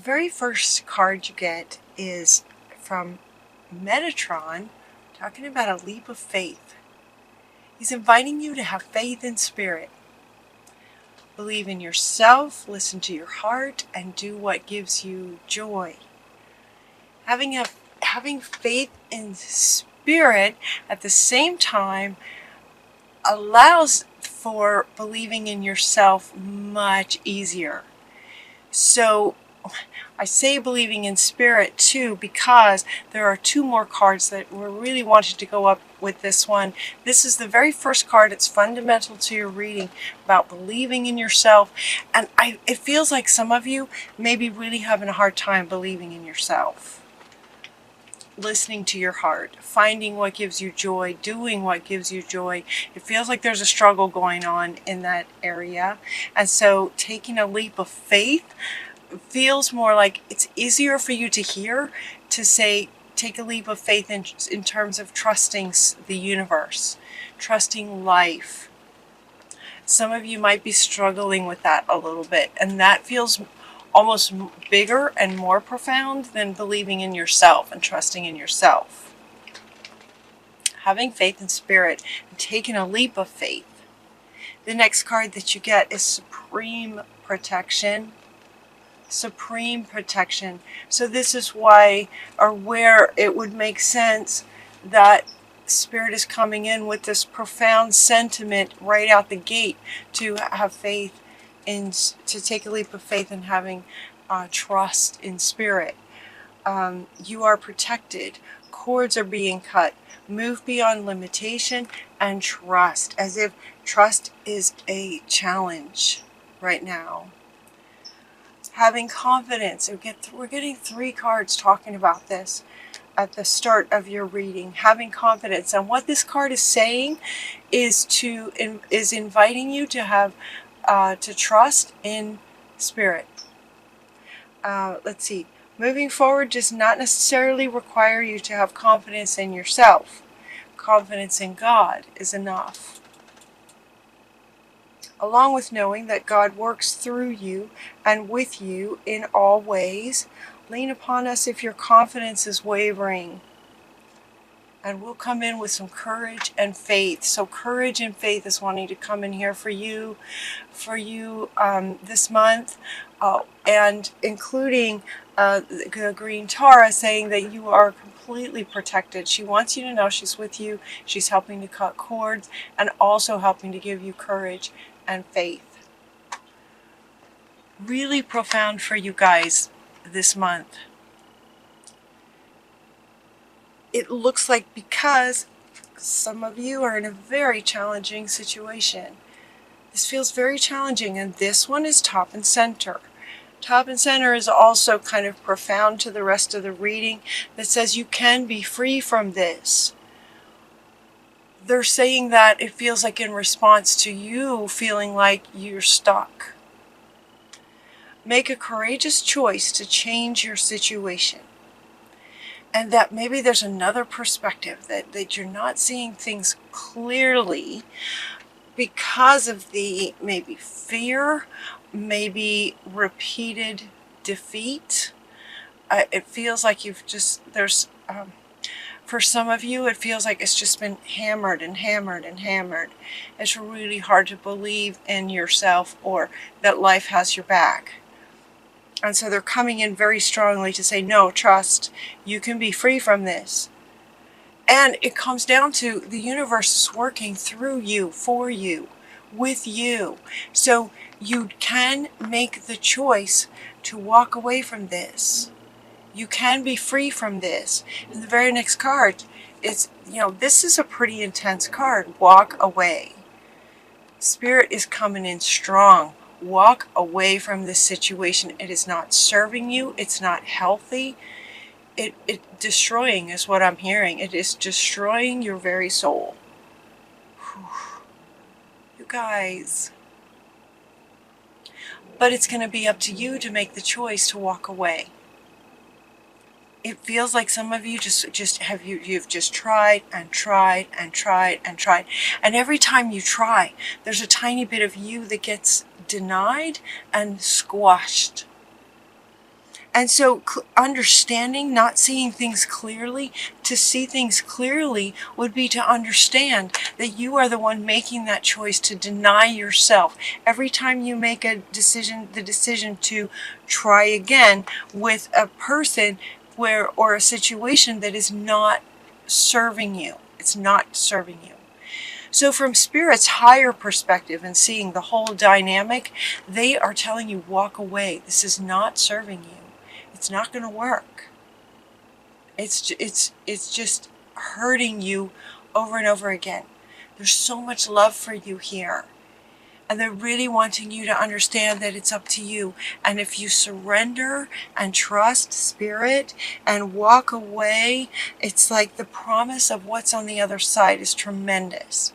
The very first card you get is from Metatron, talking about a leap of faith. He's inviting you to have faith in spirit. Believe in yourself, listen to your heart, and do what gives you joy. Having faith in spirit at the same time allows for believing in yourself much easier. So I say believing in spirit too because there are two more cards that were really wanted to go up with this one. This is the very first card. It's fundamental to your reading about believing in yourself. And it feels like some of you may be really having a hard time believing in yourself. Listening to your heart, finding what gives you joy, doing what gives you joy. It feels like there's a struggle going on in that area. And so taking a leap of faith feels more like it's easier for you to hear, to say, take a leap of faith in terms of trusting the universe, trusting life. Some of you might be struggling with that a little bit, and that feels almost bigger and more profound than believing in yourself and trusting in yourself. Having faith in spirit and taking a leap of faith. The next card that you get is Supreme Protection. Supreme protection. So this is why, or where it would make sense that Spirit is coming in with this profound sentiment right out the gate to have faith in, to take a leap of faith in having trust in Spirit. You are protected. Cords are being cut. Move beyond limitation and trust, as if trust is a challenge right now. Having confidence. We're getting three cards talking about this at the start of your reading. Having confidence. And what this card is saying is inviting you to have to trust in spirit. Let's see. Moving forward does not necessarily require you to have confidence in yourself. Confidence in God is enough. Along with knowing that God works through you and with you in all ways. Lean upon us if your confidence is wavering. And we'll come in with some courage and faith. So courage and faith is wanting to come in here for you this month. And including the Green Tara saying that you are completely protected. She wants you to know she's with you. She's helping to cut cords and also helping to give you courage and faith. Really profound for you guys this month. It looks like because some of you are in a very challenging situation. This feels very challenging, and this one is top and center. Top and center is also kind of profound to the rest of the reading that says you can be free from this. They're saying that it feels like in response to you feeling like you're stuck. Make a courageous choice to change your situation. And that maybe there's another perspective, that you're not seeing things clearly because of the maybe fear, maybe repeated defeat. It feels like for some of you, it feels like it's just been hammered and hammered and hammered. It's really hard to believe in yourself or that life has your back. And so they're coming in very strongly to say, no, trust, you can be free from this. And it comes down to the universe is working through you, for you, with you. So you can make the choice to walk away from this. You can be free from this. And the very next card is, this is a pretty intense card. Walk away. Spirit is coming in strong. Walk away from this situation. It is not serving you. It's not healthy. It destroying is what I'm hearing. It is destroying your very soul. Whew. You guys. But it's going to be up to you to make the choice to walk away. It feels like some of you you've just tried and tried and tried and tried. And every time you try, there's a tiny bit of you that gets denied and squashed. And so understanding, not seeing things clearly, to see things clearly would be to understand that you are the one making that choice to deny yourself. Every time you make a decision, the decision to try again with a person or a situation that is not serving you. It's not serving you. So from Spirit's higher perspective and seeing the whole dynamic, they are telling you, walk away. This is not serving you. It's not going to work. It's just hurting you over and over again. There's so much love for you here. And they're really wanting you to understand that it's up to you. And if you surrender and trust Spirit and walk away, it's like the promise of what's on the other side is tremendous.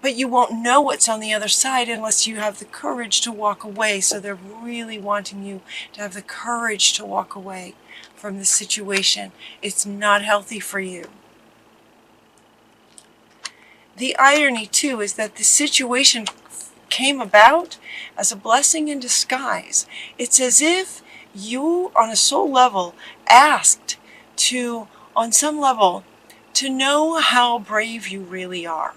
But you won't know what's on the other side unless you have the courage to walk away. So they're really wanting you to have the courage to walk away from the situation. It's not healthy for you. The irony, too, is that the situation came about as a blessing in disguise. It's as if you, on a soul level, asked to, on some level, to know how brave you really are.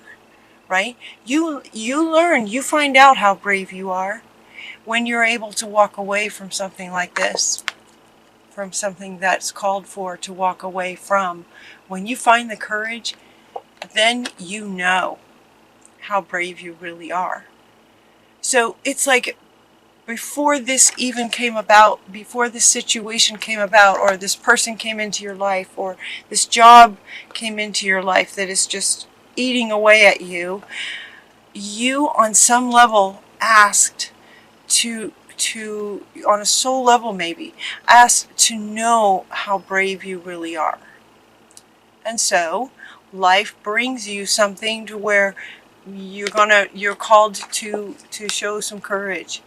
Right? You learn, you find out how brave you are when you're able to walk away from something like this, from something that's called for to walk away from. When you find the courage, then you know how brave you really are. So it's like before this even came about, before this situation came about, or this person came into your life, or this job came into your life that is just eating away at you, you on some level asked to on a soul level maybe, asked to know how brave you really are. And so life brings you something to where you're called to show some courage.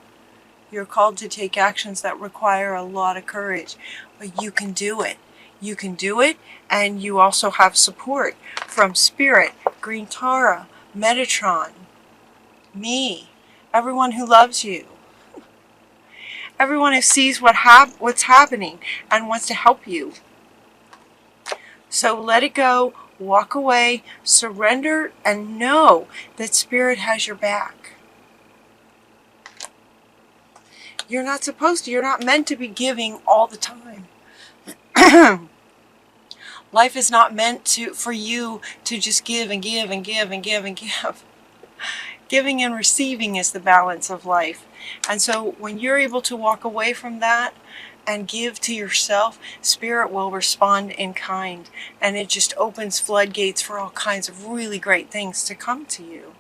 You're called to take actions that require a lot of courage, but you can do it. You can do it, and you also have support from Spirit, Green Tara, Metatron, me, everyone who loves you, everyone who sees what's happening and wants to help you. So let it go, walk away, surrender, and know that Spirit has your back. You're not supposed to, you're not meant to be giving all the time. Life is not meant for you to just give and give and give and give and give. Giving and receiving is the balance of life. And so when you're able to walk away from that and give to yourself, Spirit will respond in kind. And it just opens floodgates for all kinds of really great things to come to you.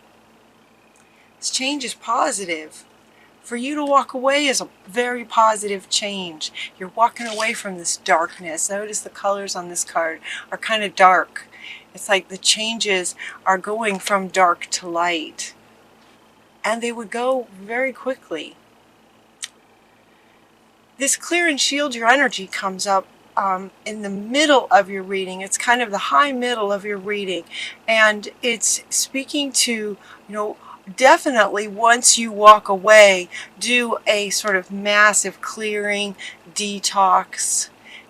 This change is positive. For you to walk away is a very positive change. You're walking away from this darkness. Notice the colors on this card are kind of dark. It's like the changes are going from dark to light. And they would go very quickly. This clear and shield your energy comes up in the middle of your reading. It's kind of the high middle of your reading. And it's speaking to, definitely once you walk away, do a sort of massive clearing, detox,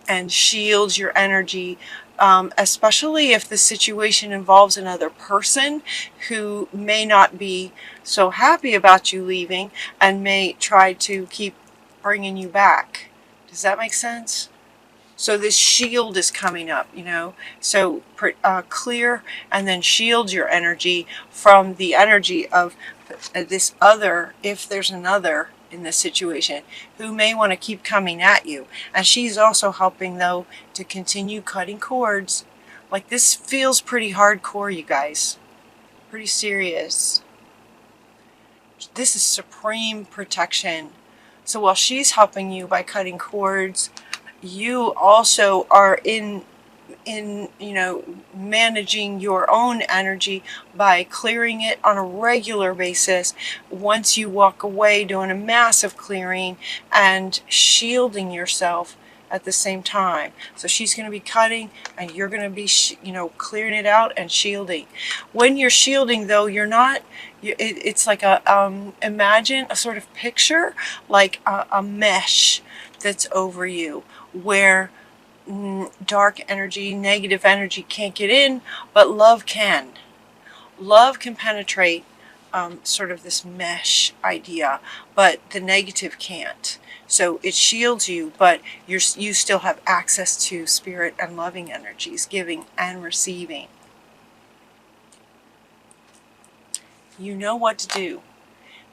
and shield your energy, especially if the situation involves another person who may not be so happy about you leaving and may try to keep bringing you back. Does that make sense? So this shield is coming up, so clear and then shield your energy from the energy of this other, if there's another in this situation, who may want to keep coming at you. And she's also helping, though, to continue cutting cords. Like, this feels pretty hardcore, you guys. Pretty serious. This is supreme protection. So while she's helping you by cutting cords, you also are in managing your own energy by clearing it on a regular basis. Once you walk away, doing a massive clearing and shielding yourself at the same time. So she's going to be cutting and you're going to be clearing it out and shielding. When you're shielding, though, you're not, it's like imagine a sort of picture like a mesh that's over you, where dark energy, negative energy can't get in, but love can. Love can penetrate sort of this mesh idea, but the negative can't. So it shields you, but you still have access to spirit and loving energies, giving and receiving. You know what to do.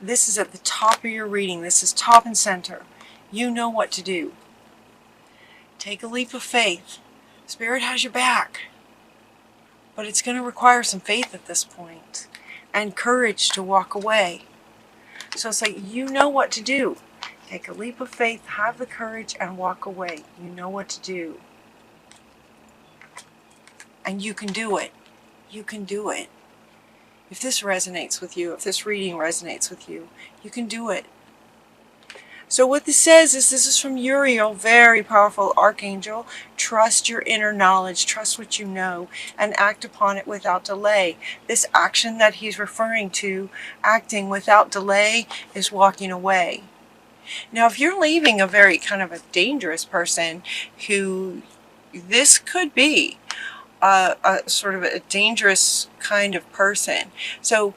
This is at the top of your reading. This is top and center. You know what to do. Take a leap of faith. Spirit has your back. But it's going to require some faith at this point. And courage to walk away. So it's like, you know what to do. Take a leap of faith, have the courage, and walk away. You know what to do. And you can do it. You can do it. If this resonates with you, if this reading resonates with you, you can do it. So what this says is, this is from Uriel, very powerful archangel. Trust your inner knowledge, trust what you know, and act upon it without delay. This action that he's referring to, acting without delay, is walking away. Now, if you're leaving a very kind of a dangerous person, who this could be a sort of a dangerous kind of person. So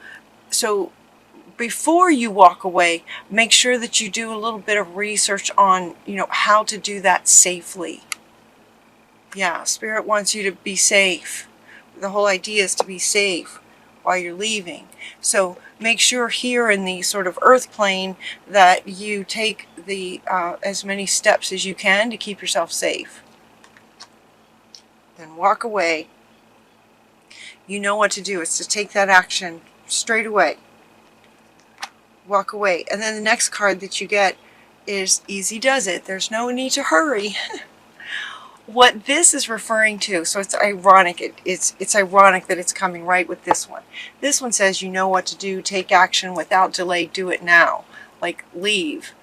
before you walk away, make sure that you do a little bit of research on, how to do that safely. Yeah, Spirit wants you to be safe. The whole idea is to be safe while you're leaving. So make sure here in the sort of earth plane that you take the as many steps as you can to keep yourself safe. Then walk away. You know what to do. It's to take that action straight away. Walk away. And then the next card that you get is easy does it. There's no need to hurry. What this is referring to, so it's ironic. It's ironic that it's coming right with this one. This one says, you know what to do. Take action without delay. Do it now. Like, leave.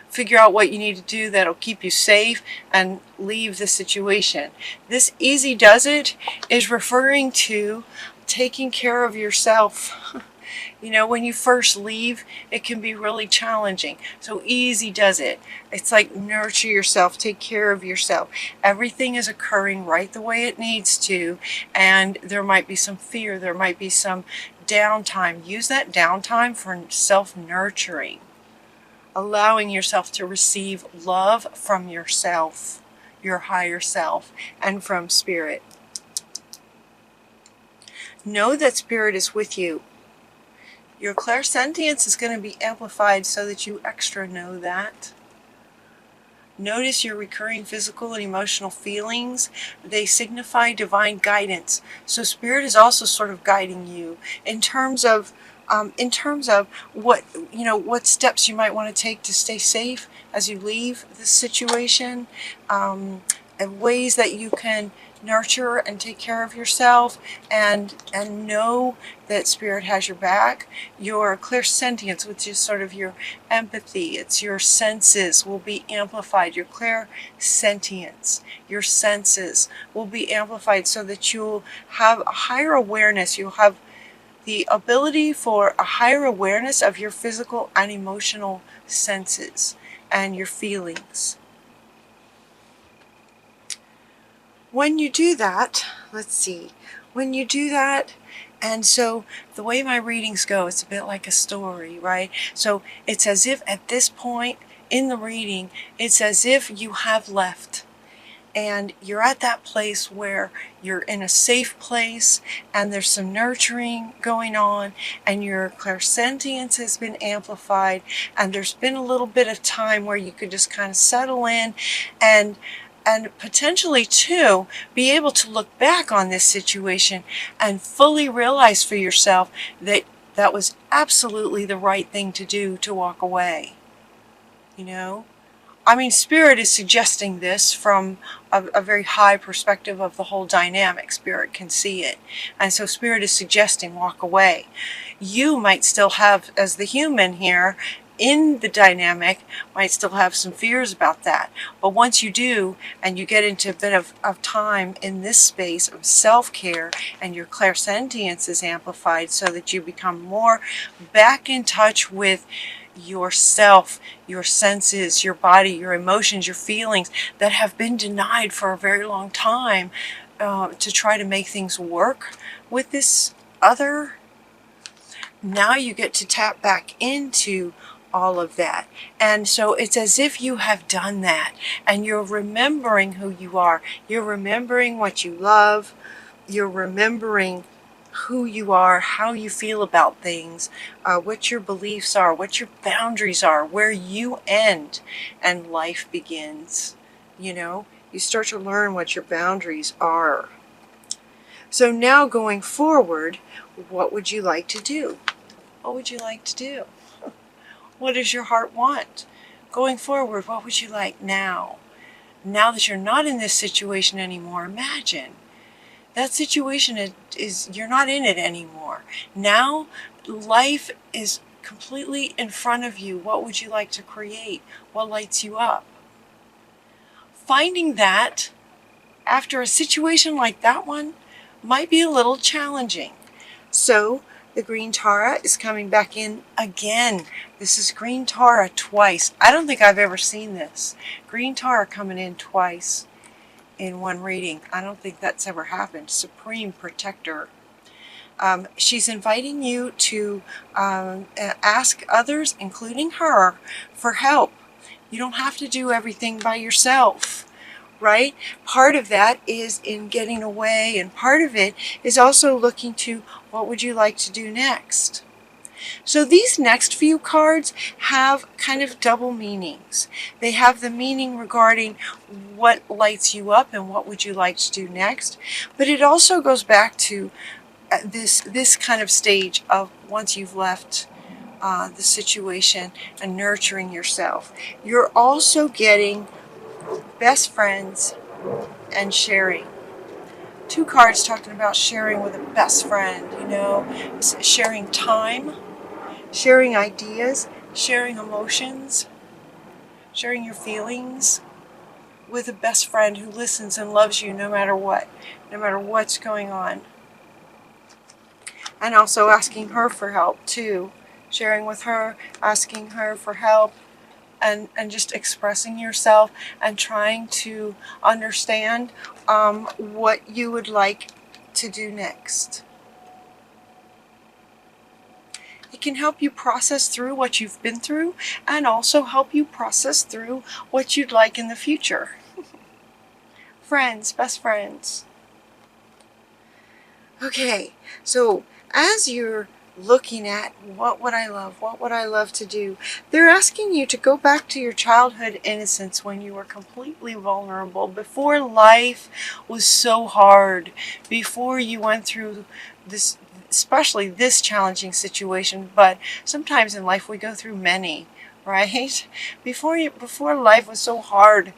Figure out what you need to do that'll keep you safe and leave the situation. This easy does it is referring to taking care of yourself. When you first leave, it can be really challenging. So easy does it. It's like, nurture yourself, take care of yourself. Everything is occurring right the way it needs to, and there might be some fear, there might be some downtime. Use that downtime for self-nurturing. Allowing yourself to receive love from yourself, your higher self, and from Spirit. Know that Spirit is with you. Your clairsentience is going to be amplified so that you extra know that. Notice your recurring physical and emotional feelings. They signify divine guidance. So Spirit is also sort of guiding you in terms of what steps you might want to take to stay safe as you leave this situation, and ways that you can nurture and take care of yourself, and know that Spirit has your back. Your clairsentience, which is sort of your empathy, it's your senses, will be amplified. Your clairsentience, your senses will be amplified so that you'll have a higher awareness. You'll have the ability for a higher awareness of your physical and emotional senses and your feelings. When you do that, when you do that, and so the way my readings go, it's a bit like a story, right? So it's as if at this point in the reading, it's as if you have left. And you're at that place where you're in a safe place, and there's some nurturing going on, and your clairsentience has been amplified, and there's been a little bit of time where you could just kind of settle in and potentially too be able to look back on this situation and fully realize for yourself that that was absolutely the right thing to do, to walk away. Spirit is suggesting this from a very high perspective of the whole dynamic. Spirit can see it. And so Spirit is suggesting walk away. You might still have, as the human here, in the dynamic, might still have some fears about that. But once you do, and you get into a bit of time in this space of self-care, and your clairsentience is amplified so that you become more back in touch with yourself, your senses, your body, your emotions, your feelings that have been denied for a very long time, to try to make things work with this other. Now you get to tap back into all of that. And so it's as if you have done that, and you're remembering who you are. You're remembering what you love. You're remembering who you are, how you feel about things, what your beliefs are, what your boundaries are, where you end and life begins. You know, you start to learn what your boundaries are. So now going forward, what would you like to do? What would you like to do? What does your heart want? Going forward, what would you like now? Now that you're not in this situation anymore, imagine. That situation is you're not in it anymore. Now life is completely in front of you. What would you like to create? What lights you up? Finding that after a situation like that one might be a little challenging. So the green Tara is coming back in again. This is green Tara twice. I don't think I've ever seen this. Green Tara coming in twice in one reading. I don't think that's ever happened. Supreme Protector. She's inviting you to ask others, including her, for help. You don't have to do everything by yourself, right? Part of that is in getting away, and part of it is also looking to what would you like to do next. So these next few cards have kind of double meanings. They have the meaning regarding what lights you up and what would you like to do next, but it also goes back to this kind of stage of once you've left the situation and nurturing yourself. You're also getting best friends and sharing. Two cards talking about sharing with a best friend, you know, sharing time, sharing ideas, sharing emotions, sharing your feelings with a best friend who listens and loves you no matter what, no matter what's going on. And also asking her for help too, sharing with her, asking her for help, and just expressing yourself and trying to understand what you would like to do next. It can help you process through what you've been through and also help you process through what you'd like in the future. Friends, best friends. Okay, so as you're looking at what would I love to do, they're asking you to go back to your childhood innocence when you were completely vulnerable, before life was so hard, before you went through this, especially this challenging situation, but sometimes in life we go through many, right? Before life was so hard,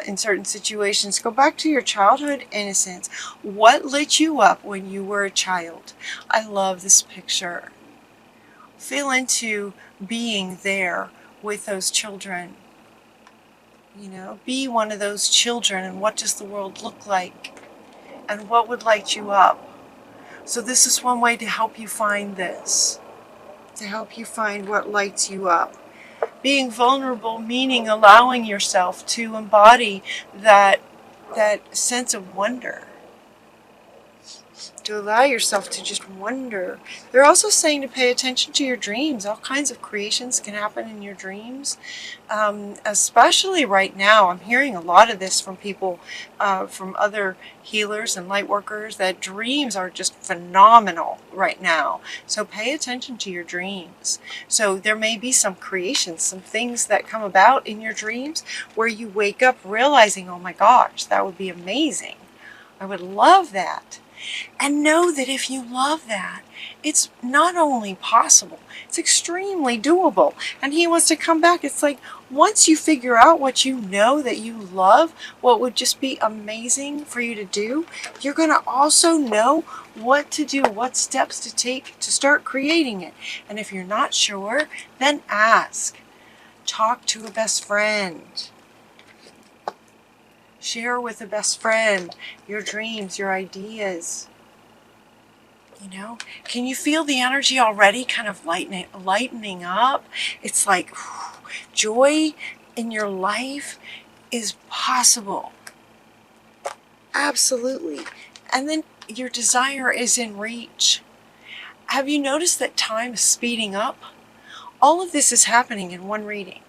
in certain situations, go back to your childhood innocence. What lit you up when you were a child? I love this picture. Feel into being there with those children. You know, be one of those children, and what does the world look like? And what would light you up? So this is one way to help you find this, to help you find what lights you up. Being vulnerable, meaning allowing yourself to embody that sense of wonder. To allow yourself to just wonder. They're also saying to pay attention to your dreams. All kinds of creations can happen in your dreams. Especially right now, I'm hearing a lot of this from people, from other healers and light workers, that dreams are just phenomenal right now. So pay attention to your dreams. So there may be some creations, some things that come about in your dreams where you wake up realizing, oh my gosh, that would be amazing. I would love that. And know that if you love that, it's not only possible, it's extremely doable. And he wants to come back. It's like once you figure out what you know that you love, what would just be amazing for you to do, you're going to also know what to do, what steps to take to start creating it. And if you're not sure, then ask. Talk to a best friend. Share with a best friend your dreams, your ideas. You know, can you feel the energy already kind of lightening up? It's like joy in your life is possible. Absolutely. And then your desire is in reach. Have you noticed that time is speeding up? All of this is happening in one reading.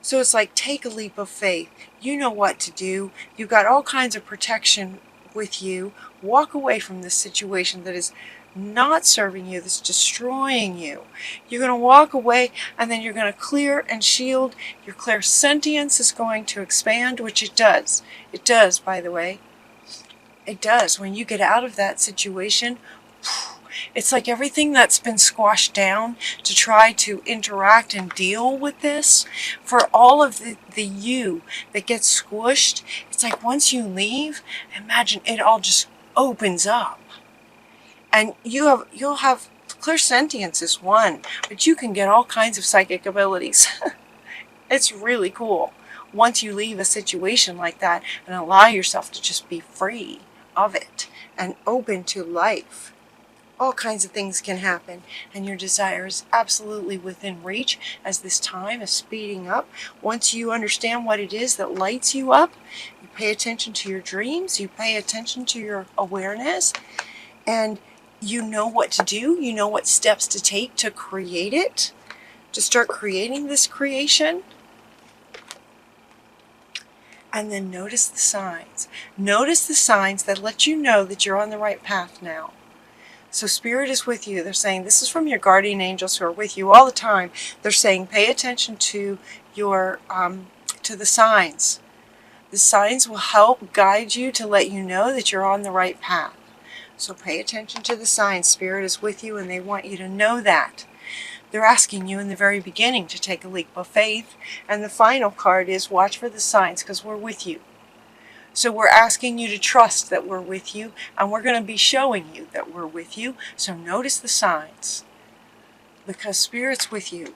So it's like, take a leap of faith. You know what to do. You've got all kinds of protection with you. Walk away from this situation that is not serving you, that's destroying you. You're going to walk away, and then you're going to clear and shield. Your clairsentience is going to expand, which it does. It does, by the way. It does. When you get out of that situation, it's like everything that's been squashed down to try to interact and deal with this, for all of the you that gets squished, it's like once you leave, imagine it all just opens up. And you'll have clairsentience is one, but you can get all kinds of psychic abilities. It's really cool once you leave a situation like that and allow yourself to just be free of it and open to life. All kinds of things can happen, and your desire is absolutely within reach as this time is speeding up. Once you understand what it is that lights you up, you pay attention to your dreams, you pay attention to your awareness, and you know what to do, you know what steps to take to create it, to start creating this creation. And then notice the signs. Notice the signs that let you know that you're on the right path now. So Spirit is with you. They're saying, this is from your guardian angels who are with you all the time. They're saying, pay attention to your to the signs. The signs will help guide you to let you know that you're on the right path. So pay attention to the signs. Spirit is with you, and they want you to know that. They're asking you in the very beginning to take a leap of faith. And the final card is, watch for the signs, because we're with you. So we're asking you to trust that we're with you, and we're going to be showing you that we're with you. So notice the signs, because Spirit's with you.